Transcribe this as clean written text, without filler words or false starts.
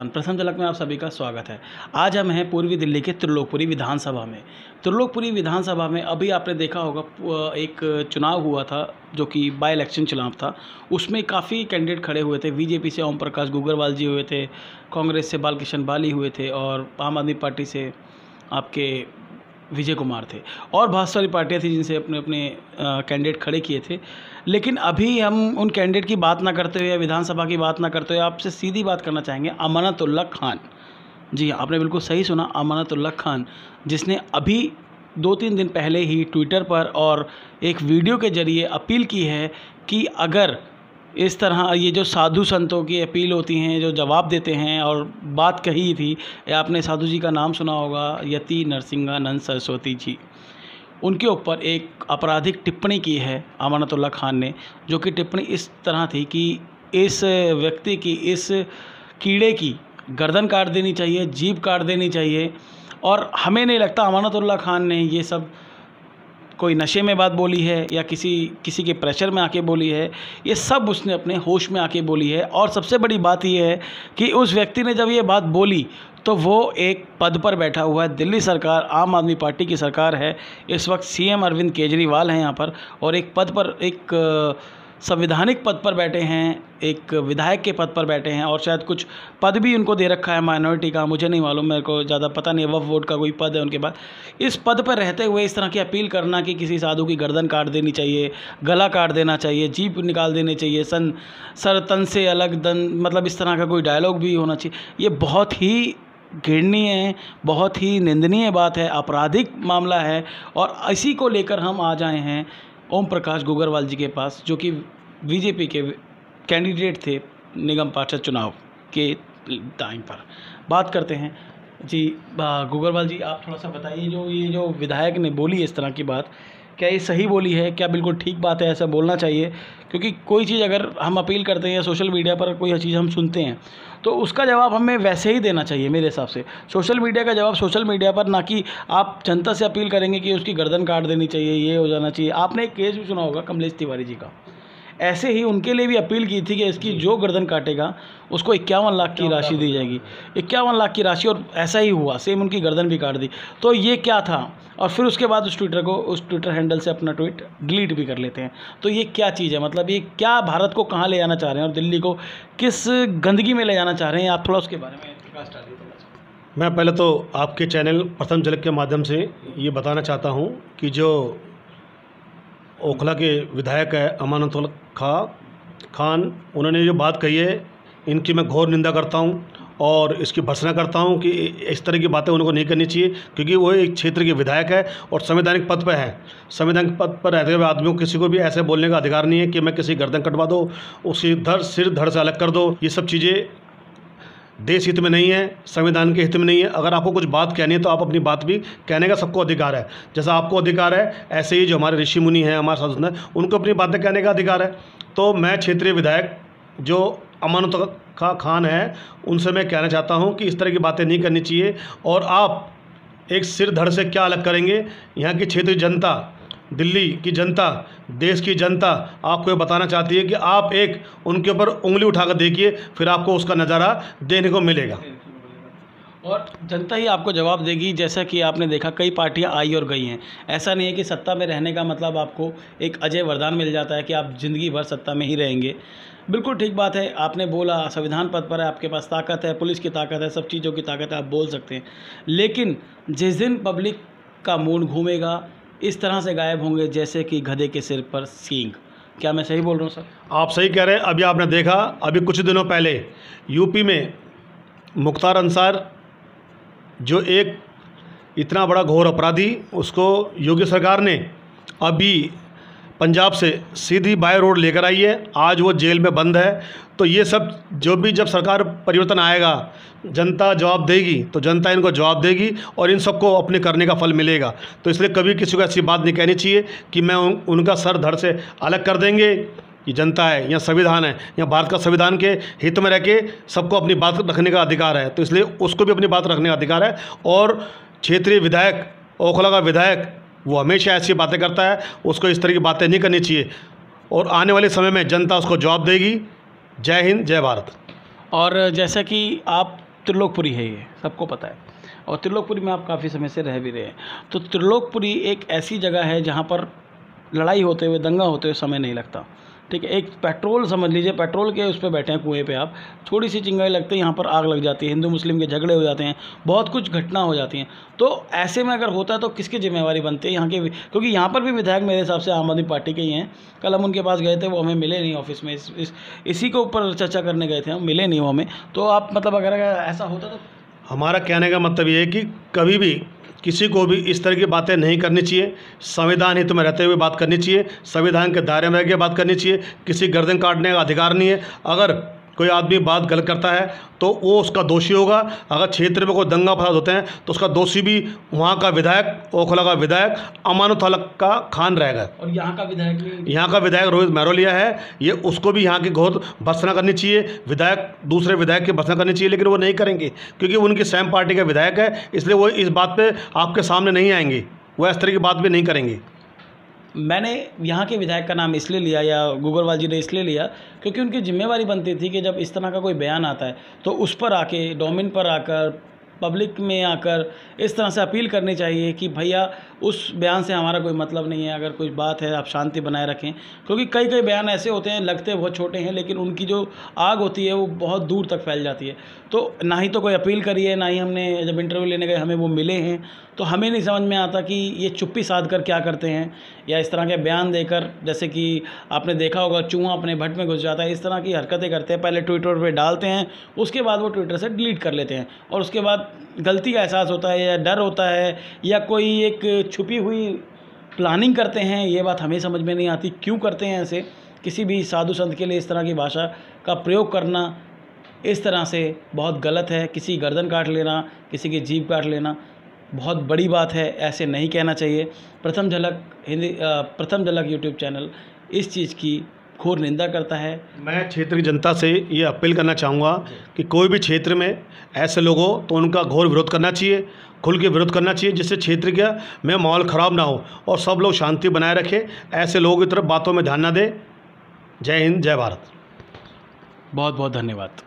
प्रथम झलक में आप सभी का स्वागत है। आज हम हैं पूर्वी दिल्ली के त्रिलोकपुरी विधानसभा में। त्रिलोकपुरी विधानसभा में अभी आपने देखा होगा एक चुनाव हुआ था जो कि बाई इलेक्शन चुनाव था। उसमें काफ़ी कैंडिडेट खड़े हुए थे। बीजेपी से ओम प्रकाश गुग्गरवाल जी हुए थे, कांग्रेस से बालकृष्ण बाली हुए थे और आम आदमी पार्टी से आपके विजय कुमार थे और बहुत सारी पार्टियां थी जिनसे अपने अपने कैंडिडेट खड़े किए थे। लेकिन अभी हम उन कैंडिडेट की बात ना करते हुए, विधानसभा की बात ना करते हुए आपसे सीधी बात करना चाहेंगे अमानतुल्लाह खान। जी हाँ, आपने बिल्कुल सही सुना, अमानतुल्लाह खान, जिसने अभी 2-3 दिन पहले ही ट्विटर पर और एक वीडियो के ज़रिए अपील की है कि अगर इस तरह ये जो साधु संतों की अपील होती हैं, जो जवाब देते हैं, और बात कही थी, आपने साधु जी का नाम सुना होगा, यति नरसिंहानंद सरस्वती जी, उनके ऊपर एक आपराधिक टिप्पणी की है अमानतुल्लाह खान ने, जो कि टिप्पणी इस तरह थी कि इस व्यक्ति की, इस कीड़े की गर्दन काट देनी चाहिए, जीभ काट देनी चाहिए। और हमें नहीं लगता अमानतुल्लाह खान ने ये सब कोई नशे में बात बोली है या किसी के प्रेशर में आके बोली है। ये सब उसने अपने होश में आके बोली है। और सबसे बड़ी बात ये है कि उस व्यक्ति ने जब ये बात बोली तो वो एक पद पर बैठा हुआ है। दिल्ली सरकार आम आदमी पार्टी की सरकार है, इस वक्त सीएम अरविंद केजरीवाल हैं यहाँ पर, और एक पद पर, एक संवैधानिक पद पर बैठे हैं, एक विधायक के पद पर बैठे हैं, और शायद कुछ पद भी उनको दे रखा है माइनॉरिटी का, मुझे नहीं मालूम, मेरे को ज़्यादा पता नहीं है, वक्फ बोर्ड का कोई पद है उनके पास। इस पद पर रहते हुए इस तरह की अपील करना कि किसी साधु की गर्दन काट देनी चाहिए, गला काट देना चाहिए, जीभ निकाल देनी चाहिए, सर तन से अलग दन, मतलब इस तरह का कोई डायलॉग भी होना चाहिए, ये बहुत ही घृणीय है, बहुत ही निंदनीय बात है, आपराधिक मामला है। और इसी को लेकर हम आ जाए हैं ओम प्रकाश गुग्गरवाल जी के पास, जो कि बीजेपी के कैंडिडेट थे निगम पार्षद चुनाव के टाइम पर। बात करते हैं जी। गुग्गरवाल जी, आप थोड़ा सा बताइए, ये जो विधायक ने बोली इस तरह की बात, क्या ये सही बोली है? क्या बिल्कुल ठीक बात है, ऐसा बोलना चाहिए? क्योंकि कोई चीज़ अगर हम अपील करते हैं या सोशल मीडिया पर कोई चीज़ हम सुनते हैं तो उसका जवाब हमें वैसे ही देना चाहिए मेरे हिसाब से। सोशल मीडिया का जवाब सोशल मीडिया पर, ना कि आप जनता से अपील करेंगे कि उसकी गर्दन काट देनी चाहिए, ये हो जाना चाहिए। आपने एक केस भी सुना होगा कमलेश तिवारी जी का, ऐसे ही उनके लिए भी अपील की थी कि इसकी जो गर्दन काटेगा उसको 51 लाख की राशि दी जाएगी, 51 लाख की राशि, और ऐसा ही हुआ, सेम उनकी गर्दन भी काट दी। तो ये क्या था? और फिर उसके बाद उस ट्विटर हैंडल से अपना ट्वीट डिलीट भी कर लेते हैं। तो ये क्या चीज़ है? मतलब ये क्या भारत को कहाँ ले जाना चाह रहे हैं और दिल्ली को किस गंदगी में ले जाना चाह रहे हैं? आप थोड़ा उसके बारे में प्रकाश डालिए थोड़ा सा। मैं पहले तो आपके चैनल प्रथम झलक के माध्यम से ये बताना चाहता हूँ कि जो ओखला के विधायक है अमानतुल्लाह खान, उन्होंने जो बात कही है, इनकी मैं घोर निंदा करता हूँ और इसकी भर्त्सना करता हूँ कि इस तरह की बातें उनको नहीं करनी चाहिए, क्योंकि वो एक क्षेत्र के विधायक है और संवैधानिक पद पर है। संवैधानिक पद पर रहते हुए आदमियों को किसी को भी ऐसे बोलने का अधिकार नहीं है कि मैं किसी गर्दन कटवा दो, उसकी सिर धड़ से अलग कर दो। ये सब चीज़ें देश हित में नहीं है, संविधान के हित में नहीं है। अगर आपको कुछ बात कहनी है तो आप अपनी बात भी कहने का सबको अधिकार है। जैसा आपको अधिकार है, ऐसे ही जो हमारे ऋषि मुनि हैं, हमारे साधु हैं, उनको अपनी बातें कहने का अधिकार है। तो मैं क्षेत्रीय विधायक जो अमानतुल्लाह खान है, उनसे मैं कहना चाहता हूं कि इस तरह की बातें नहीं करनी चाहिए। और आप एक सिर धड़ से क्या अलग करेंगे? यहाँ की क्षेत्रीय जनता, दिल्ली की जनता, देश की जनता आपको ये बताना चाहती है कि आप एक उनके ऊपर उंगली उठाकर देखिए, फिर आपको उसका नज़ारा देने को मिलेगा और जनता ही आपको जवाब देगी। जैसा कि आपने देखा, कई पार्टियां आई और गई हैं। ऐसा नहीं है कि सत्ता में रहने का मतलब आपको एक अजय वरदान मिल जाता है कि आप ज़िंदगी भर सत्ता में ही रहेंगे। बिल्कुल ठीक बात है, आपने बोला, संविधान पद पर है, आपके पास ताकत है, पुलिस की ताकत है, सब चीज़ों की ताकत है, आप बोल सकते हैं। लेकिन जिस दिन पब्लिक का मूड घूमेगा, इस तरह से गायब होंगे जैसे कि गधे के सिर पर सींग। क्या मैं सही बोल रहा हूँ सर? आप सही कह रहे हैं। अभी आपने देखा, अभी कुछ दिनों पहले यूपी में मुख्तार अंसार, जो एक इतना बड़ा घोर अपराधी, उसको योगी सरकार ने अभी पंजाब से सीधी बाय रोड लेकर आई है। आज वो जेल में बंद है। तो ये सब जो भी, जब सरकार परिवर्तन आएगा, जनता जवाब देगी, तो जनता इनको जवाब देगी और इन सबको अपने करने का फल मिलेगा। तो इसलिए कभी किसी को ऐसी बात नहीं कहनी चाहिए कि मैं उनका सर धड़ से अलग कर देंगे। ये जनता है, या संविधान है, या भारत का संविधान के हित में रह के सबको अपनी बात रखने का अधिकार है। तो इसलिए उसको भी अपनी बात रखने का अधिकार है। और क्षेत्रीय विधायक, ओखला का विधायक, वो हमेशा ऐसी बातें करता है, उसको इस तरह की बातें नहीं करनी चाहिए और आने वाले समय में जनता उसको जवाब देगी। जय हिंद, जय भारत। और जैसा कि आप त्रिलोकपुरी है, ये सबको पता है, और त्रिलोकपुरी में आप काफ़ी समय से रह भी रहे हैं। तो त्रिलोकपुरी एक ऐसी जगह है जहाँ पर लड़ाई होते हुए, दंगा होते हुए समय नहीं लगता, ठीक है। एक पेट्रोल समझ लीजिए, पेट्रोल के उस पर बैठे हैं कुएं पे आप, थोड़ी सी चिंगारी लगती है यहाँ पर आग लग जाती है, हिंदू मुस्लिम के झगड़े हो जाते हैं, बहुत कुछ घटना हो जाती हैं। तो ऐसे में अगर होता है तो किसकी जिम्मेवारी बनती है यहाँ के, क्योंकि यहाँ पर भी विधायक मेरे हिसाब से आम आदमी पार्टी के ही हैं। कल हम उनके पास गए थे, वो हमें मिले नहीं ऑफिस में, इसी के ऊपर चर्चा करने गए थे, हम मिले नहीं वो हमें। तो आप मतलब अगर ऐसा होता तो हमारा कहने का मतलब ये है कि कभी भी किसी को भी इस तरह की बातें नहीं करनी चाहिए। संविधान हित में रहते हुए बात करनी चाहिए, संविधान के दायरे में रह के बात करनी चाहिए। किसी गर्दन काटने का अधिकार नहीं है। अगर कोई आदमी बात गलत करता है तो वो उसका दोषी होगा। अगर क्षेत्र में कोई दंगा फसाद होते हैं तो उसका दोषी भी वहाँ का विधायक, ओखला का विधायक अमानत का खान रहेगा। और यहाँ का विधायक भी, यहाँ का विधायक रोहित महरोलिया है, ये उसको भी यहाँ की घोर भर्त्सना करनी चाहिए। विधायक दूसरे विधायक की भर्त्सना करनी चाहिए, लेकिन वो नहीं करेंगे क्योंकि उनकी स्वयं पार्टी का विधायक है, इसलिए वो इस बात पे आपके सामने नहीं आएंगे, वो इस तरह की बात भी नहीं करेंगे। मैंने यहाँ के विधायक का नाम इसलिए लिया, या गुगरवाल जी ने इसलिए लिया, क्योंकि उनकी जिम्मेवारी बनती थी कि जब इस तरह का कोई बयान आता है तो उस पर आके, डोमेन पर आकर, पब्लिक में आकर इस तरह से अपील करनी चाहिए कि भैया उस बयान से हमारा कोई मतलब नहीं है, अगर कोई बात है आप शांति बनाए रखें। क्योंकि कई कई बयान ऐसे होते हैं, लगते बहुत छोटे हैं, लेकिन उनकी जो आग होती है वो बहुत दूर तक फैल जाती है। तो ना ही तो कोई अपील करी है, ना ही हमने जब इंटरव्यू लेने गए हमें वो मिले हैं, तो हमें नहीं समझ में आता कि ये चुप्पी साध कर क्या करते हैं, या इस तरह के बयान देकर, जैसे कि आपने देखा होगा चूहा अपने भट्ट में घुस जाता है, इस तरह की हरकतें करते हैं। पहले ट्विटर पे डालते हैं, उसके बाद वो ट्विटर से डिलीट कर लेते हैं, और उसके बाद गलती का एहसास होता है या डर होता है या कोई एक छुपी हुई प्लानिंग करते हैं। ये बात हमें समझ में नहीं आती, क्यों करते हैं ऐसे। किसी भी साधु संत के लिए इस तरह की भाषा का प्रयोग करना इस तरह से बहुत गलत है। किसी गर्दन काट लेना, किसी की जीभ काट लेना बहुत बड़ी बात है, ऐसे नहीं कहना चाहिए। प्रथम झलक यूट्यूब चैनल इस चीज़ की घोर निंदा करता है। मैं क्षेत्र की जनता से ये अपील करना चाहूँगा कि कोई भी क्षेत्र में ऐसे लोग हो तो उनका घोर विरोध करना चाहिए, खुल के विरोध करना चाहिए, जिससे क्षेत्र का में माहौल ख़राब ना हो और सब लोग शांति बनाए रखें। ऐसे लोगों की तरफ बातों में ध्यान ना दें। जय हिंद, जय भारत। बहुत बहुत धन्यवाद।